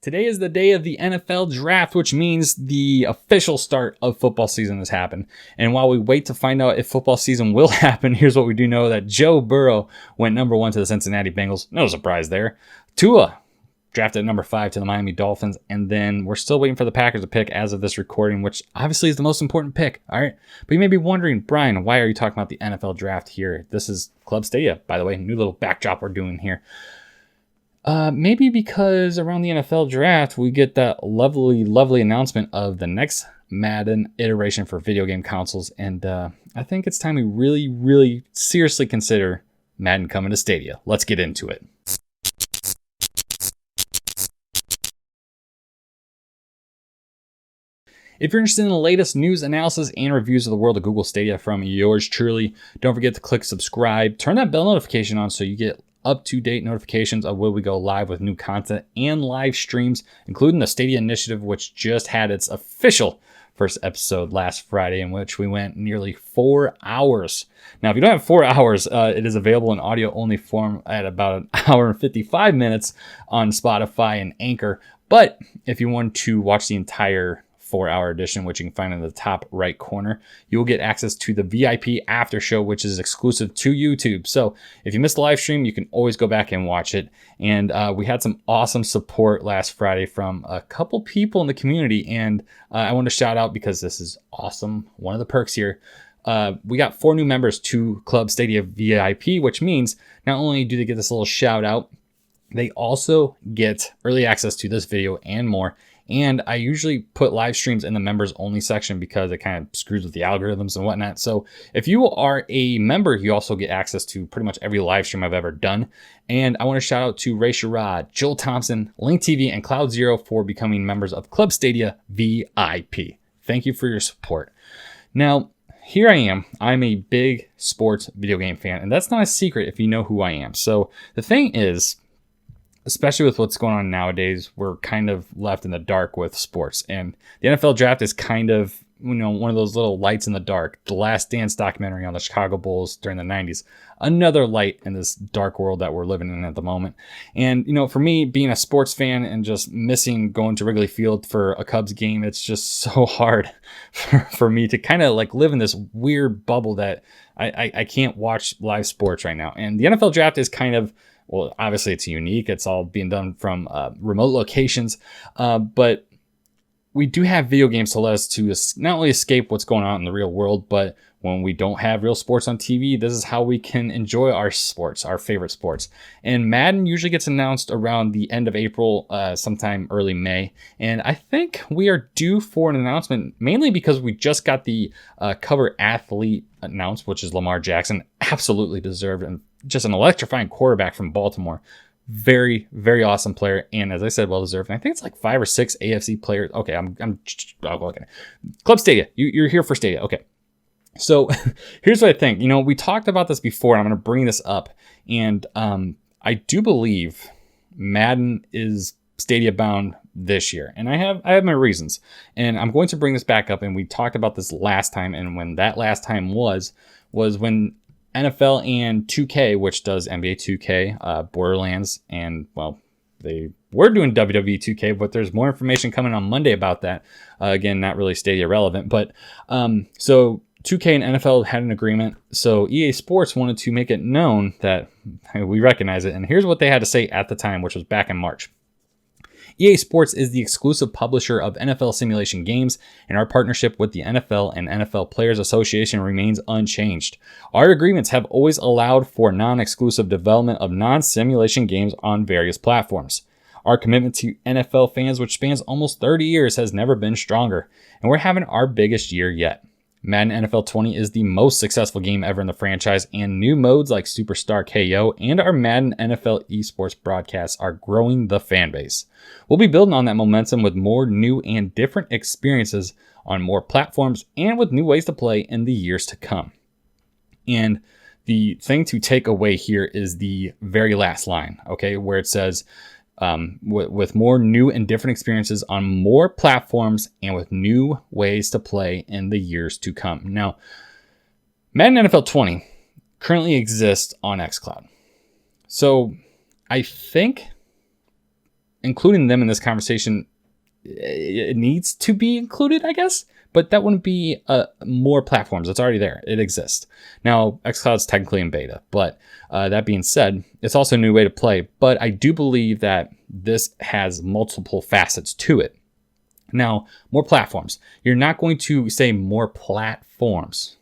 Today is the day of the NFL draft, which means the official start of football season has happened. And while we wait to find out if football season will happen, here's what we do know: that Joe Burrow went number 1 to the Cincinnati Bengals. No surprise there. Tua drafted at number 5 to the Miami Dolphins. And then we're still waiting for the Packers to pick as of this recording, which obviously is the most important pick. All right. But you may be wondering, Brian, why are you talking about the NFL draft here? This is Club Stadia, by the way, new little backdrop we're doing here. Maybe because around the NFL draft, we get that lovely announcement of the next Madden iteration for video game consoles. And I think it's time we really seriously consider Madden coming to Stadia. Let's get into it. If you're interested in the latest news, analysis, and reviews of the world of Google Stadia from yours truly, don't forget to click subscribe. Turn that bell notification on so you get up-to-date notifications of when we go live with new content and live streams, including the Stadia Initiative, which just had its official first episode last Friday, in which we went nearly 4 hours. Now, if you don't have 4 hours, it is available in audio-only form at about 1 hour and 55 minutes on Spotify and Anchor. But if you want to watch the entire 4-hour edition, which you can find in the top right corner, you will get access to the VIP after show, which is exclusive to YouTube. So if you missed the live stream, you can always go back and watch it. And we had some awesome support last Friday from a couple people in the community. And I want to shout out, because this is awesome. One of the perks here, we got 4 new members to Club Stadia VIP, which means not only do they get this little shout out, they also get early access to this video and more. And I usually put live streams in the members only section because it kind of screws with the algorithms and whatnot. So if you are a member, you also get access to pretty much every live stream I've ever done. And I want to shout out to Ray Sherrod, Joel Thompson, Link TV, and Cloud Zero for becoming members of Club Stadia VIP. Thank you for your support. Now, here I am. I'm a big sports video game fan, and that's not a secret if you know who I am. So the thing is, especially with what's going on nowadays, we're kind of left in the dark with sports. And the NFL draft is kind of, one of those little lights in the dark. The Last Dance documentary on the Chicago Bulls during the 90s. Another light in this dark world that we're living in at the moment. And, for me, being a sports fan and just missing going to Wrigley Field for a Cubs game, it's just so hard for me to kind of like live in this weird bubble that I can't watch live sports right now. And the NFL draft is kind of, well, obviously it's unique. It's all being done from remote locations. But we do have video games to let us to not only escape what's going on in the real world, but when we don't have real sports on TV, this is how we can enjoy our sports, our favorite sports. And Madden usually gets announced around the end of April, sometime early May. And I think we are due for an announcement, mainly because we just got the cover athlete announced, which is Lamar Jackson. Absolutely deserved, and just an electrifying quarterback from Baltimore. Very awesome player, and as I said, well deserved. And I think it's like 5 or 6 AFC players. Okay, okay. Club Stadia, you're here for Stadia. Okay, so here's what I think. We talked about this before, and I'm going to bring this up. And I do believe Madden is Stadia bound this year, and I have my reasons. And I'm going to bring this back up. And we talked about this last time, and when that last time was when NFL and 2K, which does NBA 2K, Borderlands, and, well, they were doing WWE 2K, but there's more information coming on Monday about that. Again, not really Stadia relevant, but so 2K and NFL had an agreement. So EA Sports wanted to make it known that we recognize it. And here's what they had to say at the time, which was back in March. EA Sports is the exclusive publisher of NFL simulation games, and our partnership with the NFL and NFL Players Association remains unchanged. Our agreements have always allowed for non-exclusive development of non-simulation games on various platforms. Our commitment to NFL fans, which spans almost 30 years, has never been stronger, and we're having our biggest year yet. Madden NFL 20 is the most successful game ever in the franchise, and new modes like Superstar KO and our Madden NFL esports broadcasts are growing the fan base. We'll be building on that momentum with more new and different experiences on more platforms and with new ways to play in the years to come. And the thing to take away here is the very last line, okay, where it says, with more new and different experiences on more platforms and with new ways to play in the years to come. Now, Madden NFL 20 currently exists on xCloud. So I think including them in this conversation, it needs to be included, I guess. But that wouldn't be more platforms. It's already there. It exists. Now, xCloud's technically in beta. But that being said, it's also a new way to play. But I do believe that this has multiple facets to it. Now, more platforms. You're not going to say more platforms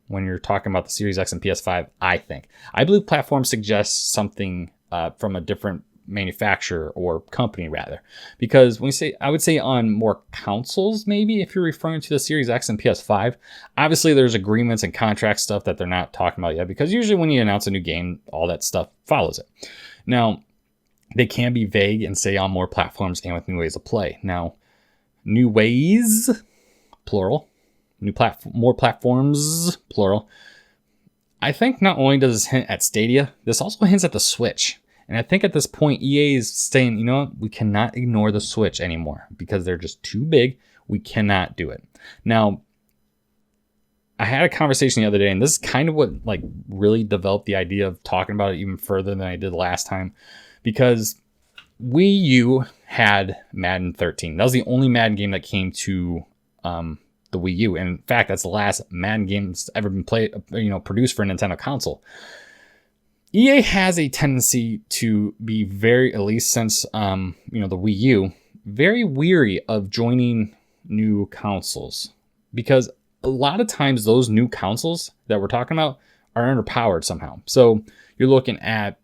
when you're talking about the Series X and PS5, I think. I believe platform suggests something from a different manufacturer or company rather, because when you say, I would say on more consoles, maybe if you're referring to the Series X and PS5, obviously there's agreements and contract stuff that they're not talking about yet, because usually when you announce a new game, all that stuff follows it. Now, they can be vague and say on more platforms and with new ways of play. Now, new ways, plural, more platforms, plural. I think not only does this hint at Stadia, this also hints at the Switch. And I think at this point, EA is saying, you know what, we cannot ignore the Switch anymore because they're just too big. We cannot do it. Now, I had a conversation the other day, and this is kind of what like really developed the idea of talking about it even further than I did last time, because Wii U had Madden 13. That was the only Madden game that came to the Wii U. And in fact, that's the last Madden game that's ever been produced for a Nintendo console. EA has a tendency to be very, at least since the Wii U, very weary of joining new consoles, because a lot of times those new consoles that we're talking about are underpowered somehow. So you're looking at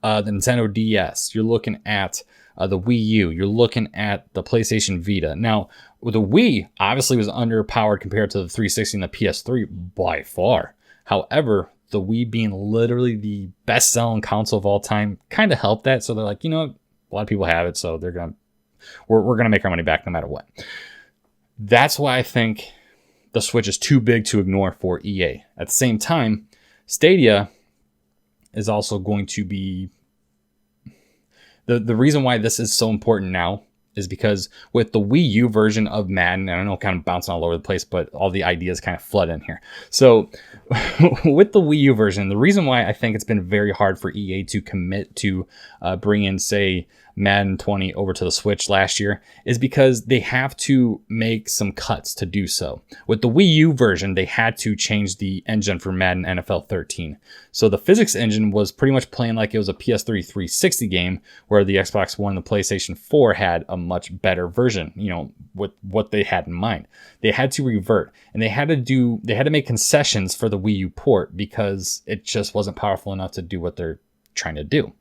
the Nintendo DS, you're looking at the Wii U, you're looking at the PlayStation Vita. Now, the Wii obviously was underpowered compared to the 360 and the PS3 by far. However, the Wii being literally the best-selling console of all time kind of helped that. So they're like, you know, a lot of people have it, so we're gonna make our money back no matter what. That's why I think the Switch is too big to ignore for EA. At the same time, Stadia is also going to be the reason why this is so important now is because with the Wii U version of Madden, and I know kind of bouncing all over the place, but all the ideas kind of flood in here. So with the Wii U version, the reason why I think it's been very hard for EA to commit to bring in, say, Madden 20 over to the Switch last year is because they have to make some cuts to do so. With the Wii U version, they had to change the engine for Madden NFL 13. So the physics engine was pretty much playing like it was a PS3 360 game, where the Xbox One and the PlayStation 4 had a much better version, with what they had in mind. They had to revert, and they had to make concessions for the Wii U port because it just wasn't powerful enough to do what they're trying to do.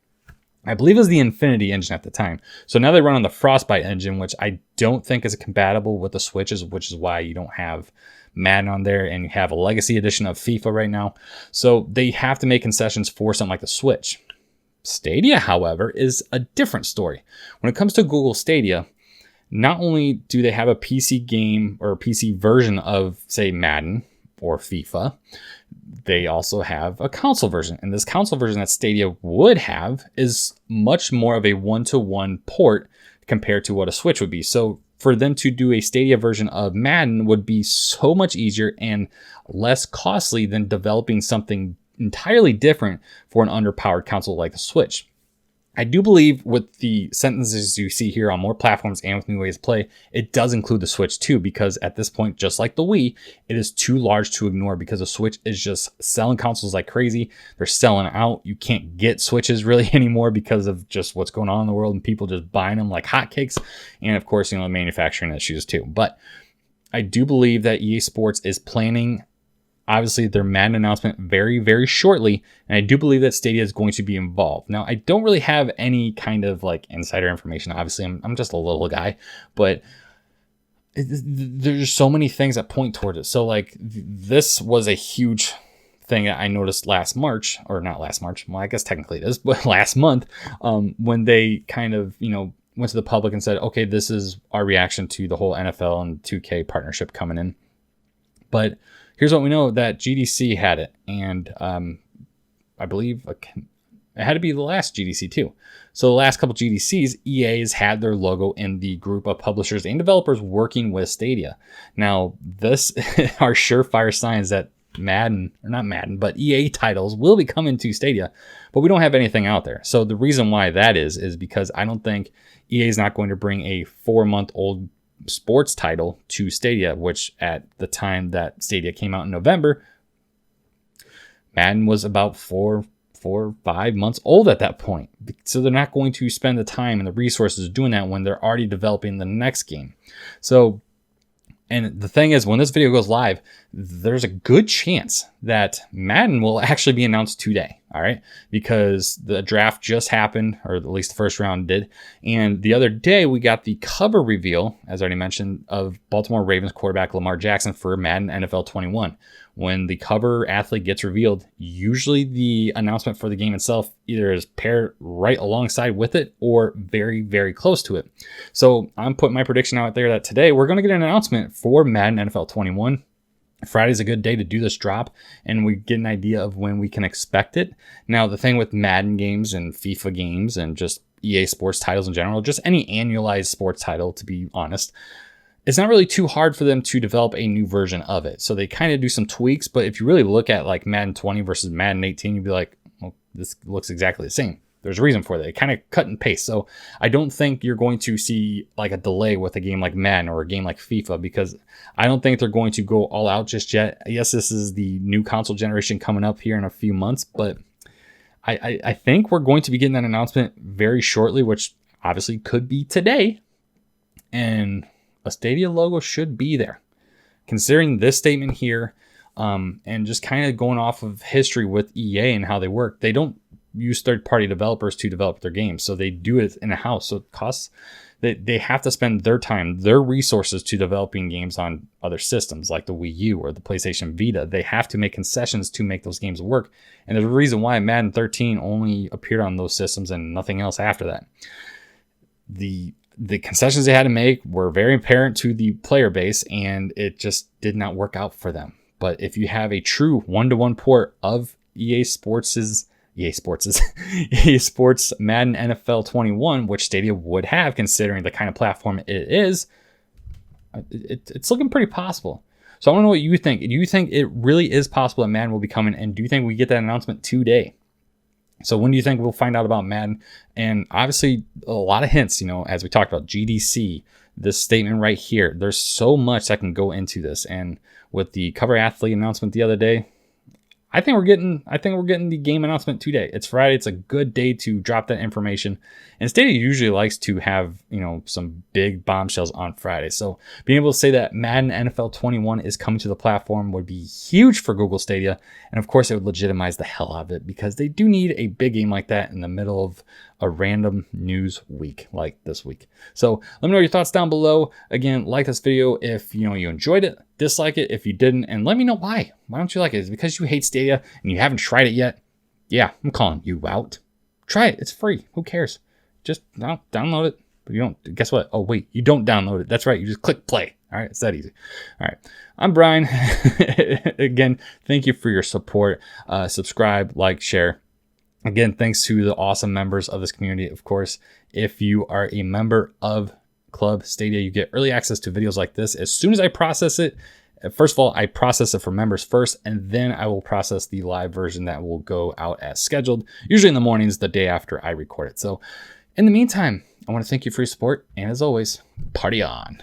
I believe it was the Infinity engine at the time. So now they run on the Frostbite engine, which I don't think is compatible with the Switches, which is why you don't have Madden on there and you have a legacy edition of FIFA right now. So they have to make concessions for something like the Switch. Stadia, however, is a different story. When it comes to Google Stadia, not only do they have a PC game or a PC version of, say, Madden or FIFA, they also have a console version. And this console version that Stadia would have is much more of a one-to-one port compared to what a Switch would be. So for them to do a Stadia version of Madden would be so much easier and less costly than developing something entirely different for an underpowered console like the Switch. I do believe with the sentences you see here on more platforms and with new ways to play, it does include the Switch too, because at this point, just like the Wii, it is too large to ignore because the Switch is just selling consoles like crazy. They're selling out. You can't get Switches really anymore because of just what's going on in the world and people just buying them like hotcakes. And of course, the manufacturing issues too. But I do believe that EA Sports is planning obviously their Madden announcement very, very shortly, and I do believe that Stadia is going to be involved. Now, I don't really have any kind of like insider information. Obviously, I'm just a little guy, but there's so many things that point towards it. So like this was a huge thing that I noticed last March, or not last March. Well, I guess technically it is, but last month, when they kind of, went to the public and said, okay, this is our reaction to the whole NFL and 2K partnership coming in. But here's what we know, that GDC had it, and I believe it had to be the last GDC too. So the last couple GDCs, EA has had their logo in the group of publishers and developers working with Stadia. Now, this are surefire signs that Madden, or not Madden, but EA titles will be coming to Stadia, but we don't have anything out there. So the reason why that is because I don't think EA is not going to bring a 4-month-old sports title to Stadia, which at the time that Stadia came out in November, Madden was about 4 or 5 months old at that point. So they're not going to spend the time and the resources doing that when they're already developing the next game. So, and the thing is, when this video goes live, there's a good chance that Madden will actually be announced today, all right? Because the draft just happened, or at least the first round did. And the other day, we got the cover reveal, as I already mentioned, of Baltimore Ravens quarterback Lamar Jackson for Madden NFL 21. When the cover athlete gets revealed, usually the announcement for the game itself either is paired right alongside with it or very, very close to it. So I'm putting my prediction out there that today we're going to get an announcement for Madden NFL 21. Friday's a good day to do this drop, and we get an idea of when we can expect it. Now, the thing with Madden games and FIFA games and just EA sports titles in general, just any annualized sports title, to be honest, it's not really too hard for them to develop a new version of it. So they kind of do some tweaks, but if you really look at like Madden 20 versus Madden 18, you'd be like, well, this looks exactly the same. There's a reason for that. It kind of cut and paste. So I don't think you're going to see like a delay with a game like Madden or a game like FIFA, because I don't think they're going to go all out just yet. Yes, this is the new console generation coming up here in a few months, but I think we're going to be getting that announcement very shortly, which obviously could be today. And a Stadia logo should be there. Considering this statement here, and just kind of going off of history with EA and how they work, they don't use third-party developers to develop their games. So they do it in a house. So it costs, they have to spend their time, their resources to developing games on other systems like the Wii U or the PlayStation Vita. They have to make concessions to make those games work. And there's a reason why Madden 13 only appeared on those systems and nothing else after that. The concessions they had to make were very apparent to the player base, and it just did not work out for them. But if you have a true one-to-one port of EA Sports Madden NFL 21, which Stadia would have, considering the kind of platform it is, it's looking pretty possible. So I want to know what you think. Do you think it really is possible that Madden will be coming, and do you think we get that announcement today? So when do you think we'll find out about Madden? And obviously a lot of hints, as we talked about GDC, this statement right here, there's so much that can go into this. And with the cover athlete announcement the other day, I think we're getting the game announcement today. It's Friday. It's a good day to drop that information. And Stadia usually likes to have, some big bombshells on Friday. So being able to say that Madden NFL 21 is coming to the platform would be huge for Google Stadia. And of course, it would legitimize the hell out of it, because they do need a big game like that in the middle of a random news week like this week. So let me know your thoughts down below. Again, like this video if you enjoyed it, dislike it if you didn't, and let me know why. Why don't you like it? Is it because you hate Stadia and you haven't tried it yet? Yeah, I'm calling you out. Try it. It's free. Who cares? Just download it. But you don't. Guess what? Oh, wait. You don't download it. That's right. You just click play. All right. It's that easy. All right. I'm Brian. Again, thank you for your support. Subscribe, like, share. Again, thanks to the awesome members of this community. Of course, if you are a member of Club Stadia, you get early access to videos like this. As soon as I process it, first of all, I process it for members first, and then I will process the live version that will go out as scheduled, usually in the mornings, the day after I record it. So in the meantime, I want to thank you for your support. And as always, party on.